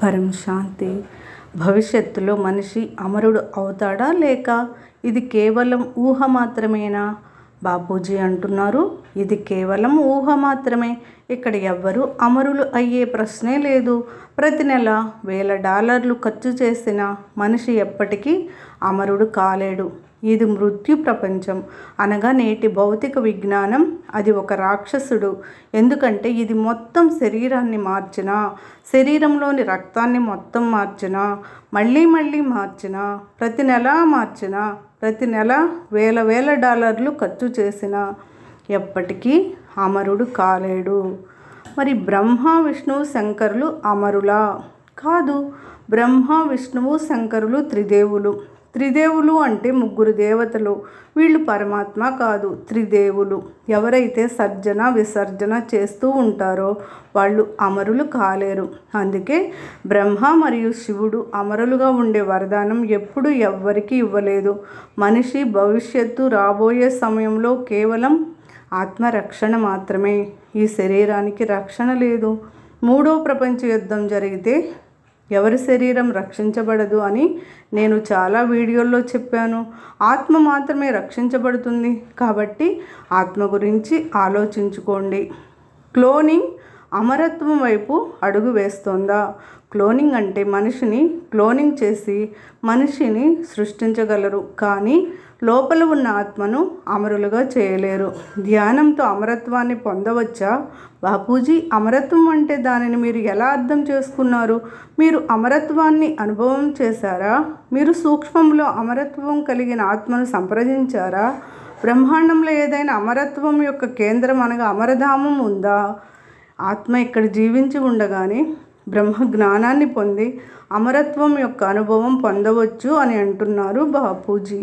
పరం శాంతి. భవిష్యత్తులో మనిషి అమరుడు అవుతాడా లేక ఇది కేవలం ఊహ మాత్రమేనా? బాపూజీ అంటున్నారు, ఇది కేవలం ఊహ మాత్రమే. ఇక్కడ ఎవ్వరూ అమరులు అయ్యే ప్రశ్నే లేదు. ప్రతి నెల $1000 ఖర్చు చేసిన మనిషి ఎప్పటికీ అమరుడు కాలేడు. ఇది మృత్యు ప్రపంచం అనగా నేటి భౌతిక విజ్ఞానం. అది ఒక రాక్షసుడు. ఎందుకంటే ఇది మొత్తం శరీరాన్ని మార్చినా, శరీరంలోని రక్తాన్ని మొత్తం మార్చినా, మళ్ళీ మార్చినా, ప్రతి నెల మార్చినా, ప్రతి నెల $1000 ఖర్చు చేసినా ఎప్పటికీ అమరుడు కాలేడు. మరి బ్రహ్మ విష్ణువు శంకరులు అమరులా? కాదు. బ్రహ్మ విష్ణువు శంకరులు త్రిదేవులు. త్రిదేవులు అంటే ముగ్గురు దేవతలు. వీళ్ళు పరమాత్మ కాదు, త్రిదేవులు. ఎవరైతే సర్జన విసర్జన చేస్తూ ఉంటారో వాళ్ళు అమరులు కాలేరు. అందుకే బ్రహ్మ మరియు శివుడు అమరులుగా ఉండే వరదానం ఎప్పుడూ ఎవ్వరికీ ఇవ్వలేదు. మనిషి భవిష్యత్తు రాబోయే సమయంలో కేవలం ఆత్మరక్షణ మాత్రమే. ఈ శరీరానికి రక్షణ లేదు. 3వ ప్రపంచ యుద్ధం జరిగితే ఎవరి శరీరం రక్షించబడదు అని నేను చాలా వీడియోల్లో చెప్పాను. ఆత్మ మాత్రమే రక్షించబడుతుంది. కాబట్టి ఆత్మ గురించి ఆలోచించుకోండి. క్లోనింగ్ అమరత్వం వైపు అడుగు వేస్తోందా? క్లోనింగ్ అంటే మనిషిని క్లోనింగ్ చేసి మనిషిని సృష్టించగలరు, కానీ లోపల ఉన్న ఆత్మను అమరులుగా చేయలేరు. ధ్యానంతో అమరత్వాన్ని పొందవచ్చా? బాపూజీ, అమరత్వం అంటే దానిని మీరు ఎలా అర్థం చేసుకున్నారు? మీరు అమరత్వాన్ని అనుభవం చేశారా? మీరు సూక్ష్మంలో అమరత్వం కలిగిన ఆత్మను సంప్రదించారా? బ్రహ్మాండంలో ఏదైనా అమరత్వం యొక్క కేంద్రం అనగా అమరధామం ఉందా? ఆత్మ ఇక్కడ జీవించి ఉండగానే బ్రహ్మ జ్ఞానాన్ని పొంది అమరత్వం యొక్క అనుభవం పొందవచ్చు అని అంటున్నారు బాపూజీ.